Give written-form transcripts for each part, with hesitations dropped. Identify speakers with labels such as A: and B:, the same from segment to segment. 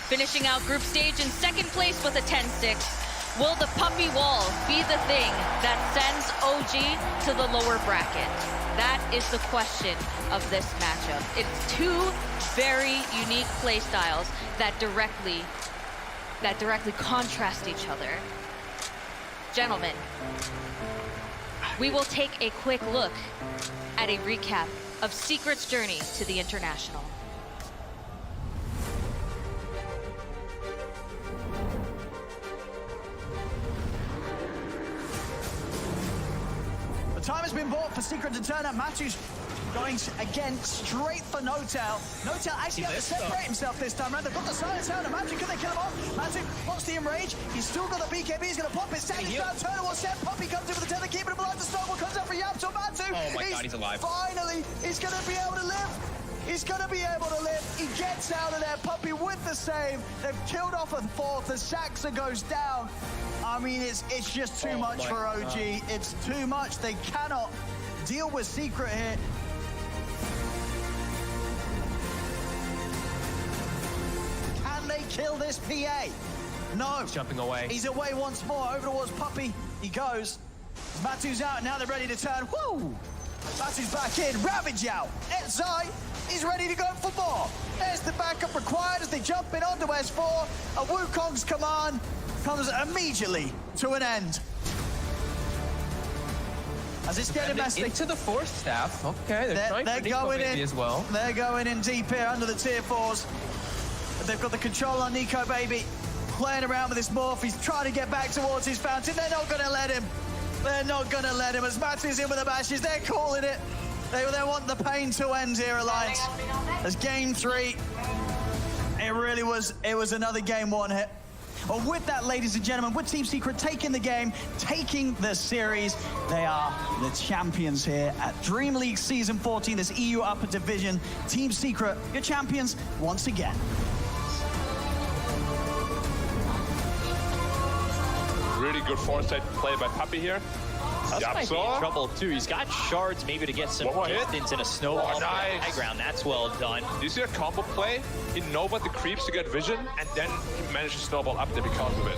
A: finishing out group stage in second place with a 10-6. Will the puppy wall be the thing that sends OG to the lower bracket? That is the question of this matchup. It's two very unique play styles that directly contrast each other. Gentlemen, we will take a quick look at a recap of Secret's journey to the International.
B: The time has been bought for Secret to turn up. Matthews going again straight for Notel. Notel actually had to separate himself this time around. They've got the silence out of Matthew. Can they kill him off? Matthew wants the enrage. He's still got the BKB. He's going to pop it. Standing down. Turner will set. Puppy comes in with the tether, keeping him alive. The snowball comes out for Yap. So Matthew,
C: oh my God, he's alive.
B: Finally, he's going to be able to live. He's going to be able to live. He gets out of there. Puppy with the save. They've killed off a fourth. The Saxa goes down. I mean, it's just too much for OG. It's too much. They cannot deal with Secret here. Can they kill this PA? No.
C: He's jumping away.
B: He's away once more. Over towards Puppy. He goes. Matu's out. Now they're ready to turn. Woo! Matu's back in. Ravage out. Edzai is ready to go for more. There's the backup required as they jump in onto S4. A Wukong's command comes immediately to an end. As it's getting messy.
C: Into the fourth staff. Okay, they're
B: going in
C: as well.
B: They're going in deep here under the tier 4s. But they've got the control on Nico Baby. Playing around with this morph. He's trying to get back towards his fountain. They're not going to let him. They're not going to let him. As Matu's in with the bashes, they're calling it. They want the pain to end here, Alliance. As game 3, it was another game 1 hit. Well, with that, ladies and gentlemen, with Team Secret taking the game, taking the series, they are the champions here at Dream League Season 14, this EU Upper Division. Team Secret, your champions once again.
D: Really good foresight play by Puppy here.
E: That's
D: Yep,
E: might be in trouble too. He's got shards maybe to get some distance in a snowball
D: Oh, nice.
E: high ground. That's well done.
D: You see a combo play? He knows what the creeps to get vision, and then he manages to snowball up there because of it.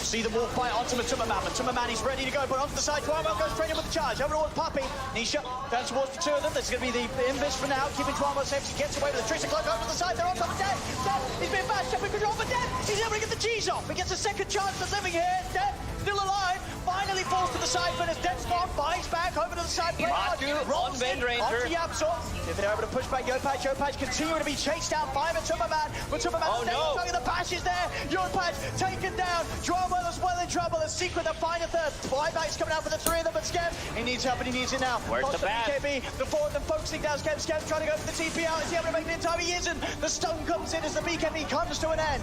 B: See the walk by onto Matuma-man. Matuma-man is ready to go, but onto the side. Tuamo goes straight in with the charge. Over towards Puppy. Nisha down towards the two of them. This is going to be the invis for now. Keeping Tuamo safe. He gets away with the Trickster Cloak over the side. They're on top of Dead. Dead. He's been bashed up in control for Dead. He's able to get the G's off. He gets a second chance at living here. Dead. Still alive. Finally falls to the side, but as Dead Spawn buys back over to the side.
E: Rolls in.
B: Onto Yapsor. If they're able to push back Yopatch. Yopatch continuing to be chased down by Matuma-man. Matuma-man staying the pass is there. Yopatch taken down. Drama as well in trouble. The Secret, the final third. Flyback's coming out for the three of them, but Skev, he needs help and he needs it now.
E: Where's the bat?
B: BKB, the four of them focusing down. Skev's trying to go for the TP out. Is he able to make it in time? He isn't. The stone comes in as the BKB comes to an end.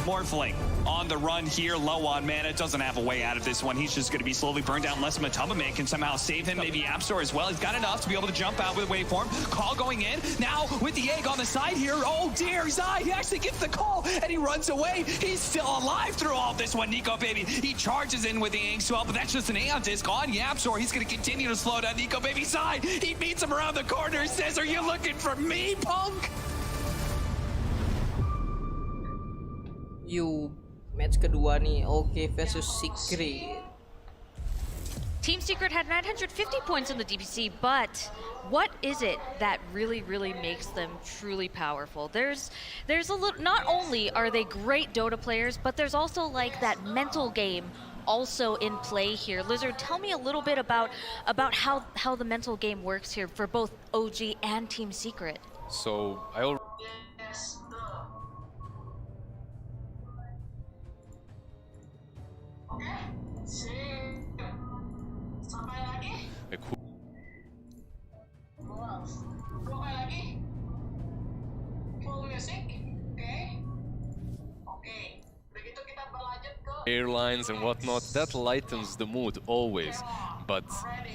F: Morphling on the run here, low on mana, doesn't have a way out of this one. He's just going to be slowly burned down unless Matuma-man can somehow save him. Maybe Appstore as well. He's got enough to be able to jump out with waveform. Call going in. Now with the egg on the side here. Oh dear, he actually gets the call and he runs away. He's still alive through all this one. Nico Baby, he charges in with the egg swell, but that's just an Aeon disc on Yapstor. He's going to continue to slow down Nico Baby's side. He meets him around the corner and says, "Are you looking for me, punk?"
G: Match kedua nih, OK versus Secret.
A: Team Secret had 950 points in the DPC, but what is it that really makes them truly powerful? There's a little, not only are they great Dota players, but there's also like that mental game also in play here. Lizard, tell me a little bit about how the mental game works here for both OG and Team Secret.
D: So I already
H: Sampai lagi? Dua kali lagi? Full music? Oke. Begitu kita berlanjut ke
I: airlines and whatnot, that lightens the mood always. But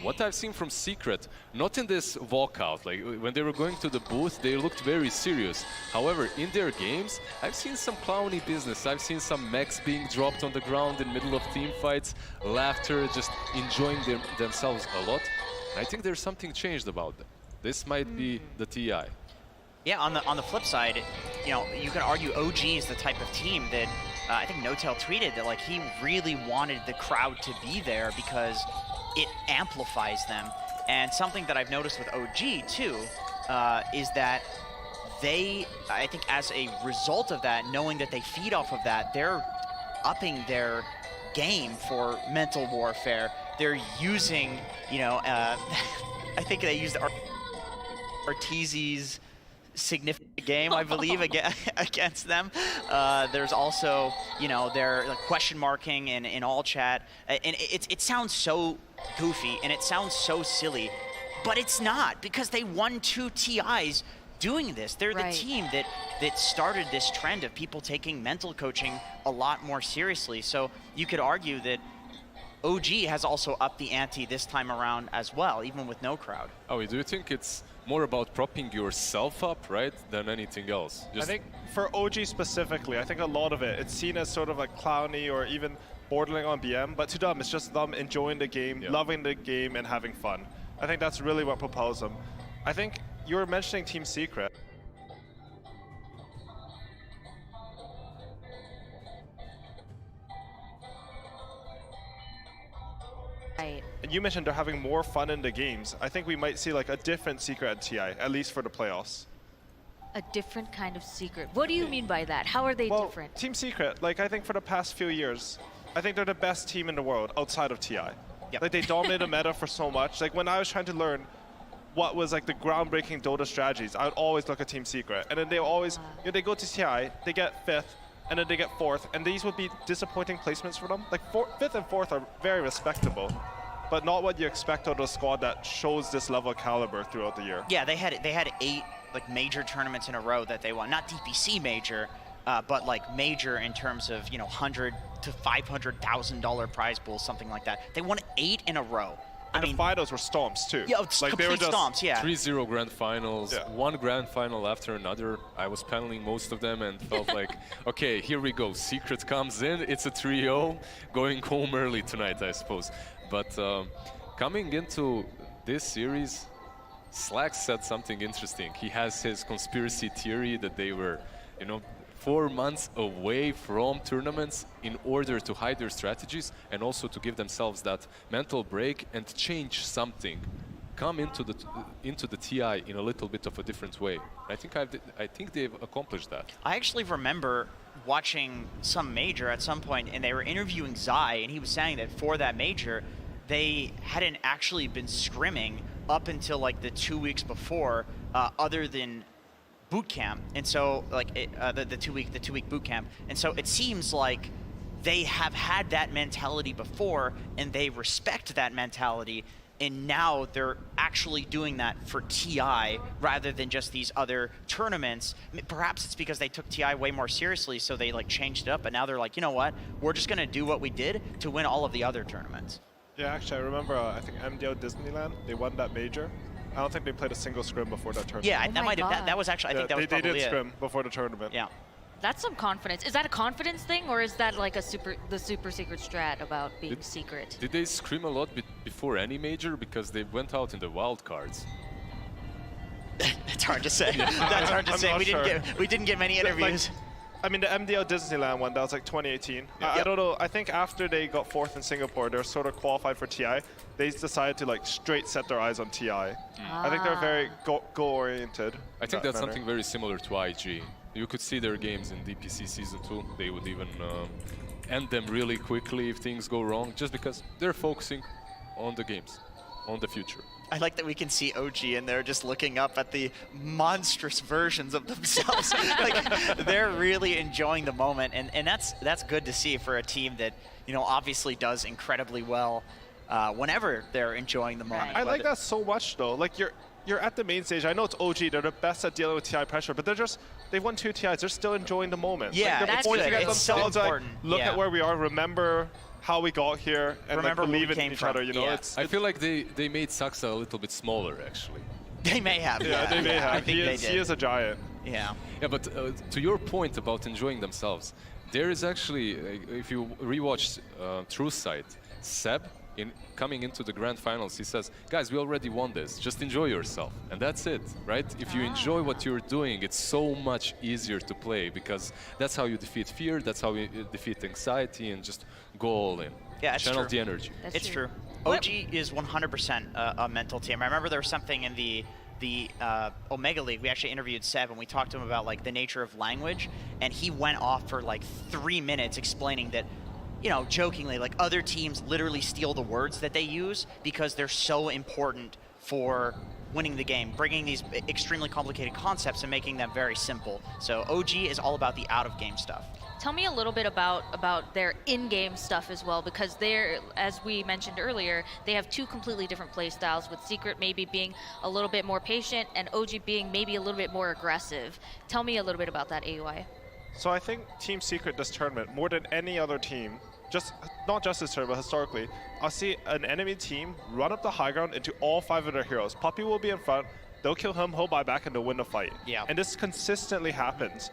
I: what I've seen from Secret, not in this walkout, like when they were going to the booth, they looked very serious. However, in their games, I've seen some clowny business. I've seen some mechs being dropped on the ground in middle of team fights, laughter, just enjoying themselves a lot. I think there's something changed about them. This might be the TI.
J: Yeah, on the flip side, you know, you can argue OG is the type of team that I think NoTail tweeted that like he really wanted the crowd to be there because it amplifies them. And something that I've noticed with OG too is that they, I think as a result of that, knowing that they feed off of that, they're upping their game for mental warfare. They're using, you know, I think they used Arteezy's significant game, I believe, against them. There's also, you know, they're like question marking in all chat, and it sounds so goofy and it sounds so silly, but it's not, because they won 2 TIs doing this. They're the team that started this trend of people taking mental coaching a lot more seriously. So you could argue that OG has also upped the ante this time around as well, even with no crowd.
I: Oh, do you think it's more about propping yourself up, right, than anything else?
K: I think for OG specifically, I think a lot of it's seen as sort of like clowny or even bordering on BM, but to them, it's just them enjoying the game, loving the game, and having fun. I think that's really what propels them. I think you were mentioning Team Secret.
A: Right.
K: And you mentioned they're having more fun in the games. I think we might see like a different Secret at TI, at least for the playoffs.
A: A different kind of Secret. What do you mean by that? How are they different?
K: Team Secret, like I think for the past few years, I think they're the best team in the world outside of TI. Like they dominate the meta for so much. Like when I was trying to learn what was like the groundbreaking Dota strategies, I would always look at Team Secret. And then they always, you know, they go to TI, they get 5th, and then they get 4th, and these would be disappointing placements for them. Like 5th and 4th are very respectable, but not what you expect out of a squad that shows this level of caliber throughout the year.
J: Yeah, they had 8 like major tournaments in a row that they won. Not DPC major, but like major in terms of, you know, $100,000 to $500,000 prize pools, something like that. They won 8 in a row.
K: And the finals were stomps too.
J: Yeah, it's
K: like
J: complete stomps, yeah.
I: 3-0 grand finals, one grand final after another. I was paneling most of them and felt like, okay, here we go. Secret comes in, it's a 3-0, going home early tonight, I suppose. But coming into this series, Slack said something interesting. He has his conspiracy theory that they were, you know, 4 months away from tournaments in order to hide their strategies and also to give themselves that mental break and change something, come into the TI in a little bit of a different way. I think they've accomplished that.
J: I actually remember watching some major at some point, and they were interviewing Zai, and he was saying that for that major, they hadn't actually been scrimming up until like the 2 weeks before, other than boot camp. And so like the two week boot camp. And so it seems like they have had that mentality before, and they respect that mentality, and now they're actually doing that for TI rather than just these other tournaments. Perhaps it's because they took TI way more seriously, so they like changed it up, but now they're like, you know what, we're just gonna do what we did to win all of the other tournaments.
K: Yeah, actually, I remember, I think MDO Disneyland, they won that major. I don't think they played a single scrim before that tournament.
J: Yeah, that might have, that was actually, I think that was probably
K: they did scrim before the tournament.
J: Yeah.
A: That's some confidence. Is that a confidence thing, or is that like the super secret strat about being secret?
I: Did they scrim a lot before any major? Because they went out in the wild cards.
J: It's hard to say. That's hard to say. We didn't get many interviews.
K: Like, I mean, the MDL Disneyland one, that was like 2018. I don't know, I think after they got 4th in Singapore, they're sort of qualified for TI. They decided to like straight set their eyes on TI. I think they're very goal-oriented.
I: I think that's something very similar to IG. You could see their games in DPC Season 2. They would even end them really quickly if things go wrong, just because they're focusing on the games, on the future.
J: I like that we can see OG and they're just looking up at the monstrous versions of themselves. Like they're really enjoying the moment, and that's good to see for a team that, you know, obviously does incredibly well whenever they're enjoying the moment.
K: I like that so much though. Like you're at the main stage. I know it's OG, they're the best at dealing with TI pressure, but they've won 2 TIs, they're still enjoying the moment.
J: Yeah,
K: like,
J: that's
K: pointing
J: good.
K: at
J: It's so
K: themselves, like,
J: important.
K: look
J: Yeah.
K: at where we are, remember how we got here, and
J: Remember
K: like,
J: where we
K: believe in
J: came
K: each
J: from.
K: other, you know?
J: Yeah.
I: I feel like they made Saxa a little bit smaller, actually.
J: They may have.
K: Yeah, they may have.
J: I think they
K: He
J: did.
K: is a giant.
J: Yeah.
I: Yeah, but to your point about enjoying themselves, there is actually, if you rewatch Truth Sight, Seb, coming into the grand finals, he says, guys, we already won this, just enjoy yourself. And that's it, right? If you enjoy what you're doing, it's so much easier to play, because that's how you defeat fear, that's how you defeat anxiety, and just go all in.
J: Yeah, it's
I: Channel
J: true.
I: the energy.
J: It's true. OG is 100% a mental team. I remember there was something in the Omega League. We actually interviewed Seb and we talked to him about like the nature of language, and he went off for like 3 minutes explaining that, you know, jokingly, like other teams literally steal the words that they use because they're so important for winning the game, bringing these extremely complicated concepts and making them very simple. So OG is all about the out-of-game stuff.
A: Tell me a little bit about their in-game stuff as well, because they're, as we mentioned earlier, they have 2 completely different play styles, with Secret maybe being a little bit more patient and OG being maybe a little bit more aggressive. Tell me a little bit about that, AUI.
K: So I think Team Secret this tournament, more than any other team, not just this tournament, but historically, I'll see an enemy team run up the high ground into all 5 of their heroes. Puppy will be in front, they'll kill him, he'll buy back, and they'll win the fight.
J: Yeah.
K: And this consistently happens.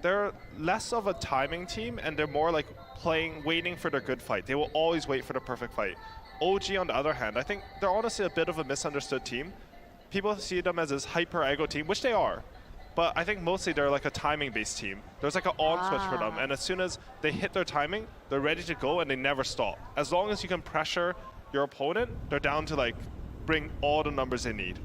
K: They're less of a timing team, and they're more like waiting for their good fight. They will always wait for the perfect fight. OG, on the other hand, I think they're honestly a bit of a misunderstood team. People see them as this hyper-aggro team, which they are. But I think mostly they're like a timing-based team. There's like an on switch for them, and as soon as they hit their timing, they're ready to go and they never stop. As long as you can pressure your opponent, they're down to like bring all the numbers they need.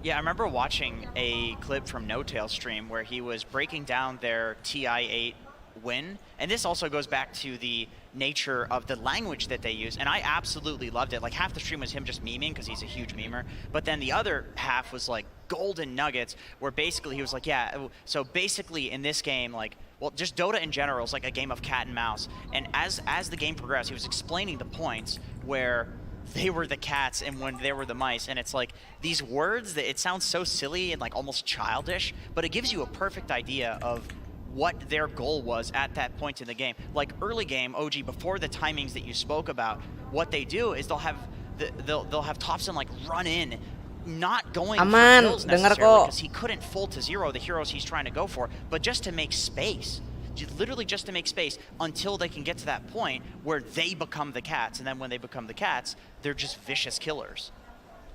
J: Yeah, I remember watching a clip from No Tail's stream where he was breaking down their TI-8 win, and this also goes back to the nature of the language that they use, and I absolutely loved it. Like half the stream was him just memeing because he's a huge memer, but then the other half was like golden nuggets where basically he was like, yeah, so basically in this game, like, well, just Dota in general is like a game of cat and mouse, and as the game progressed, he was explaining the points where they were the cats and when they were the mice, and it's like these words that it sounds so silly and like almost childish, but it gives you a perfect idea of what their goal was at that point in the game. Like early game, OG, before the timings that you spoke about, what they do is they'll have Thompson like run in, not going for kills necessarily because he couldn't full to 0 the heroes he's trying to go for, but just to make space. Literally just to make space until they can get to that point where they become the cats, and then when they become the cats, they're just vicious killers.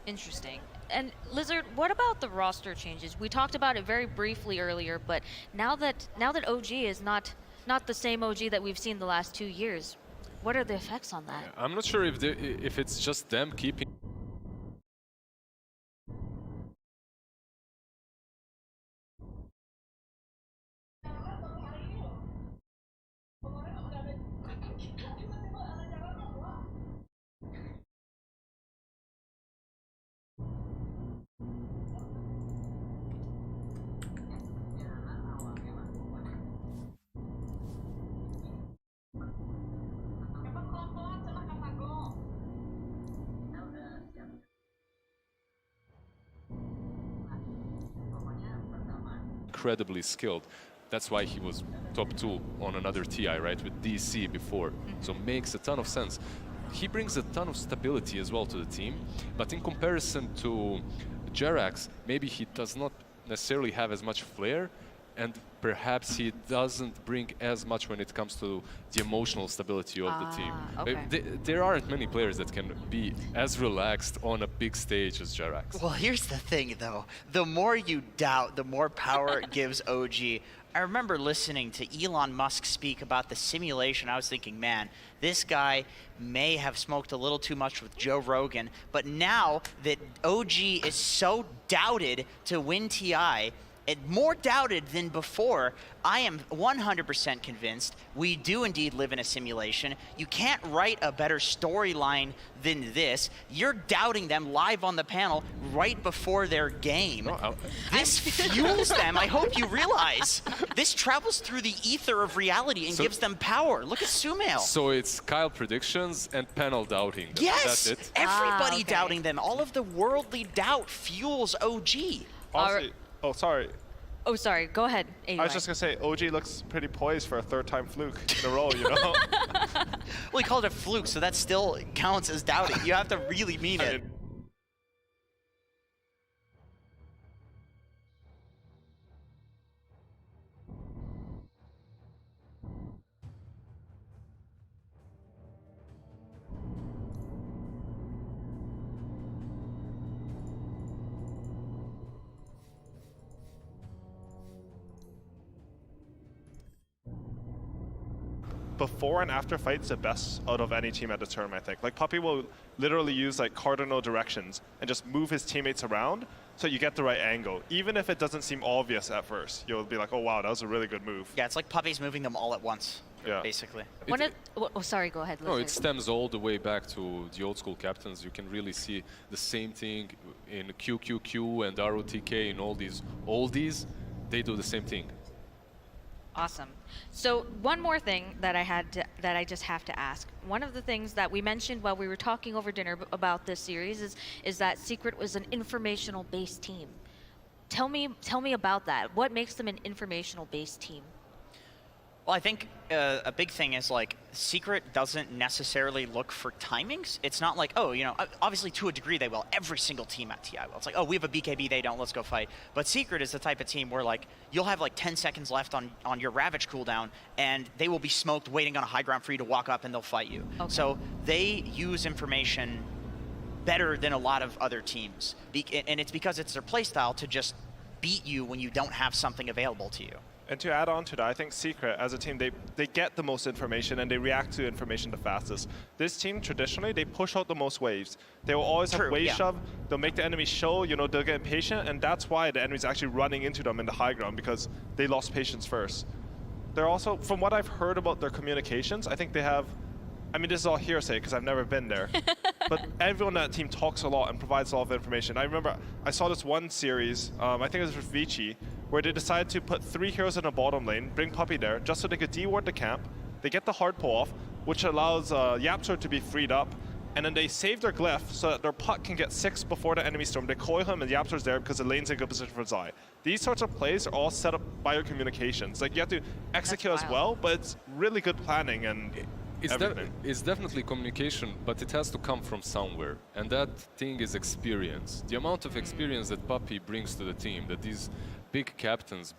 A: Interesting. And Lizard, what about the roster changes? We talked about it very briefly earlier, but now that OG is not the same OG that we've seen the last 2 years, what are the effects on that?
I: I'm not sure if it's just them keeping incredibly skilled. That's why he was top 2 on another TI, right, with DC before. So makes a ton of sense. He brings a ton of stability as well to the team, but in comparison to Jerax, maybe he does not necessarily have as much flair, and perhaps he doesn't bring as much when it comes to the emotional stability of the team.
A: Okay.
I: There aren't many players that can be as relaxed on a big stage as Jerax.
J: Well, here's the thing, though. The more you doubt, the more power it gives OG. I remember listening to Elon Musk speak about the simulation. I was thinking, man, this guy may have smoked a little too much with Joe Rogan, but now that OG is so doubted to win TI, and more doubted than before. I am 100% convinced we do indeed live in a simulation. You can't write a better storyline than this. You're doubting them live on the panel right before their game. This fuels them. I hope you realize. This travels through the ether of reality and gives them power. Look at Sumail.
I: So it's Kyle predictions and panel doubting them.
J: Yes,
I: That's it?
J: everybody doubting them. All of the worldly doubt fuels OG.
K: Honestly, oh, sorry.
A: Oh, sorry. Go ahead, AY.
K: I was just going to say, OG looks pretty poised for a third-time fluke in a row, you know?
J: Well, he called it a fluke, so that still counts as doubting. You have to really mean it.
K: Before and after fights, the best out of any team at the tournament, I think. Like, Puppy will literally use like cardinal directions and just move his teammates around so you get the right angle. Even if it doesn't seem obvious at first, you'll be like, oh wow, that was a really good move.
J: Yeah, it's like Puppy's moving them all at once, basically.
A: Sorry, go ahead.
I: No, it stems all the way back to the old school captains. You can really see the same thing in QQQ and ROTK and all these oldies. They do the same thing.
A: Awesome. So one more thing that I just have to ask. One of the things that we mentioned while we were talking over dinner about this series is that Secret was an informational-based team. Tell me about that. What makes them an informational-based team?
J: Well, I think a big thing is like Secret doesn't necessarily look for timings. It's not like, oh, you know, obviously to a degree they will. Every single team at TI will. It's like, oh, we have a BKB, they don't, let's go fight. But Secret is the type of team where like you'll have like 10 seconds left on your Ravage cooldown and they will be smoked waiting on a high ground for you to walk up and they'll fight you. Okay. So they use information better than a lot of other teams. And it's because it's their playstyle to just beat you when you don't have something available to you.
K: And to add on to that, I think Secret, as a team, they get the most information and they react to information the fastest. This team, traditionally, they push out the most waves. They will always have wave shove. They'll make the enemy show, you know, they'll get impatient, and that's why the enemy's actually running into them in the high ground, because they lost patience first. They're also, from what I've heard about their communications, I think they have, I mean, this is all hearsay because I've never been there, but everyone on that team talks a lot and provides a lot of information. I remember I saw this one series, I think it was with Vici, where they decided to put 3 heroes in the bottom lane, bring Puppy there, just so they could deward the camp. They get the hard pull off, which allows Yapster to be freed up, and then they save their glyph so that their puck can get 6 before the enemy storm. They coil him and Yapster's there because the lane's in good position for Zai. These sorts of plays are all set up by your communications. Like, you have to execute as well, but it's really good planning and
I: It's definitely communication, but it has to come from somewhere, and that thing is experience. The amount of experience that Puppy brings to the team, that these big captains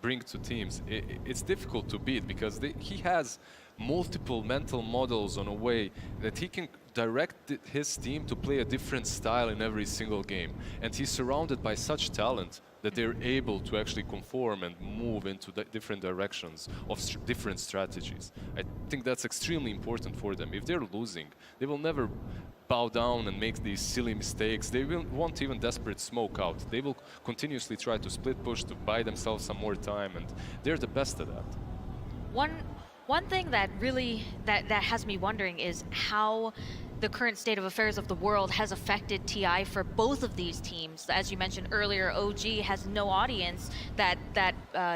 I: bring to teams, it's difficult to beat because he has multiple mental models on a way that he can direct his team to play a different style in every single game. And he's surrounded by such talent that they're able to actually conform and move into different directions of different strategies. I think that's extremely important for them. If they're losing, they will never bow down and make these silly mistakes. They won't even desperate smoke out. They will continuously try to split push to buy themselves some more time, and they're the best at that.
A: One thing that really that has me wondering is how the current state of affairs of the world has affected TI for both of these teams. As you mentioned earlier, OG has no audience that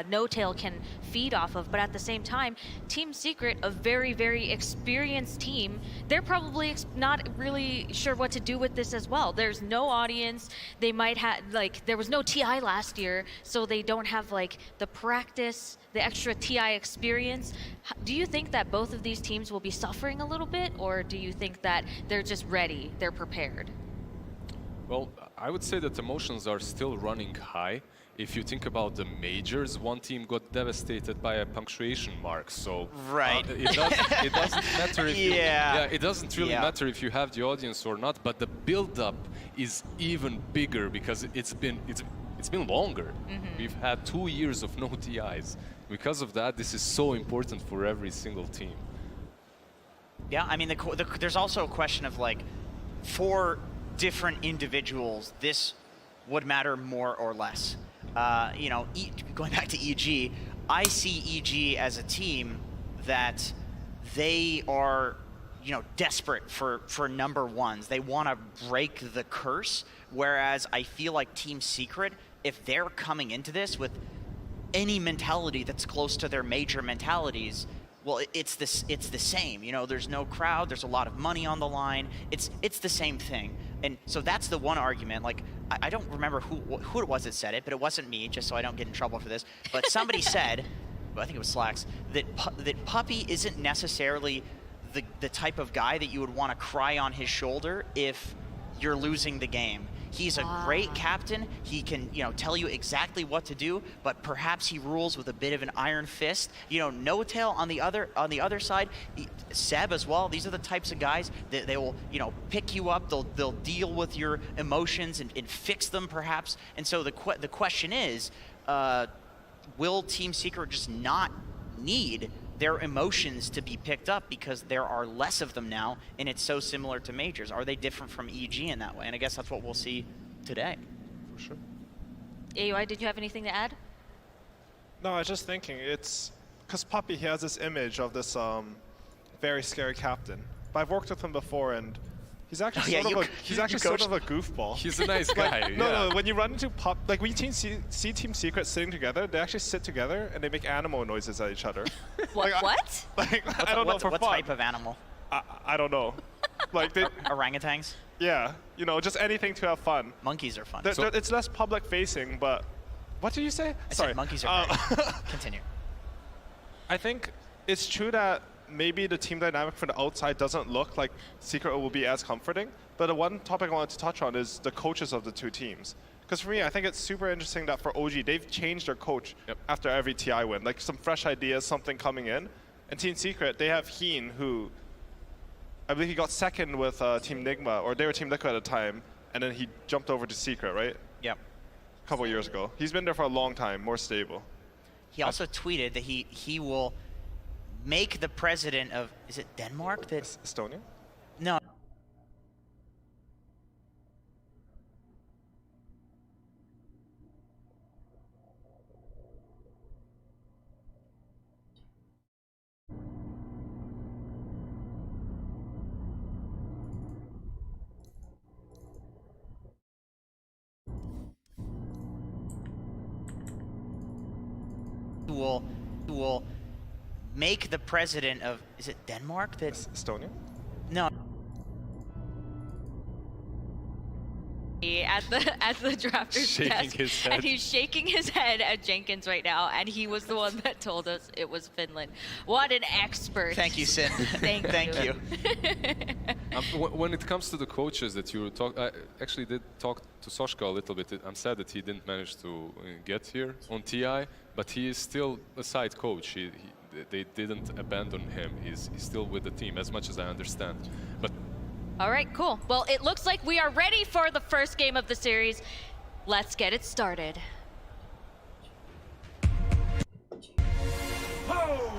A: No-Tail can feed off of, but at the same time, Team Secret, a very, very experienced team, they're probably not really sure what to do with this as well. There's no audience. They might have, like, there was no TI last year, so they don't have, like, the practice, the extra TI experience. Do you think that both of these teams will be suffering a little bit, or do you think that they're just ready, they're prepared?
I: Well, I would say that emotions are still running high. If you think about the majors, one team got devastated by a punctuation mark, so it doesn't matter if it doesn't really matter if you have the audience or not, but the build-up is even bigger because it's been longer. We've had 2 years of no TIs. Because of that, this is so important for every single team.
J: Yeah, I mean, there's also a question of, like, for different individuals, this would matter more or less. you know, going back to EG, I see EG as a team that they are, you know, desperate for number ones. They want to break the curse, whereas I feel like Team Secret, if they're coming into this with any mentality that's close to their major mentalities, well, it's the same. You know, there's no crowd, there's a lot of money on the line. It's the same thing. And so that's the one argument. Like, I don't remember who it was that said it, but it wasn't me, just so I don't get in trouble for this. But somebody said, I think it was Slacks, that Puppey isn't necessarily the type of guy that you would want to cry on his shoulder if you're losing the game. He's a great captain. He can, you know, tell you exactly what to do, but perhaps he rules with a bit of an iron fist. You know, No Tail on the other side, Seb as well. These are the types of guys that they will, you know, pick you up. They'll deal with your emotions and fix them perhaps. And so the question is, will Team Secret just not need their emotions to be picked up because there are less of them now, and it's so similar to majors? Are they different from EG in that way? And I guess that's what we'll see today.
K: For sure.
A: AUI, did you have anything to add?
K: No, I was just thinking, it's because Puppey, he has this image of this very scary captain. But I've worked with him before, and he's actually sort of a goofball.
I: He's a nice guy.
K: No, when you run into like when you see Team Secret sitting together, they actually sit together and they make animal noises at each other.
A: What?
K: I don't know for
J: what
K: fun.
J: type of animal?
K: I don't know. Like
J: Orangutans?
K: Yeah, you know, just anything to have fun.
J: Monkeys are fun.
K: It's less public facing, but what did you say?
J: I said monkeys are great. Continue.
K: I think it's true that maybe the team dynamic from the outside doesn't look like Secret will be as comforting, but the one topic I wanted to touch on is the coaches of the two teams. Because for me, I think it's super interesting that for OG, they've changed their coach after every TI win. Like some fresh ideas, something coming in. And Team Secret, they have Heen, who I believe he got second with Team Nigma, or they were Team Liquid at the time, and then he jumped over to Secret, right?
J: Yep.
K: A couple years ago. He's been there for a long time, more stable.
J: He also tweeted that he will make the president of, is it Denmark?
K: Estonia?
J: No. Will make the president of, is it Denmark?
K: Estonia?
J: No.
A: At the drafter's desk, and he's shaking his head at Jenkins right now, and he was the one that told us it was Finland. What an expert!
J: Thank you, Sin. Thank you.
I: When it comes to the coaches that you talk, I actually did talk to Soshka a little bit. I'm sad that he didn't manage to get here on TI, but he is still a side coach. They didn't abandon him. He's still with the team, as much as I understand. But
A: all right, cool. Well, it looks like we are ready for the first game of the series. Let's get it started.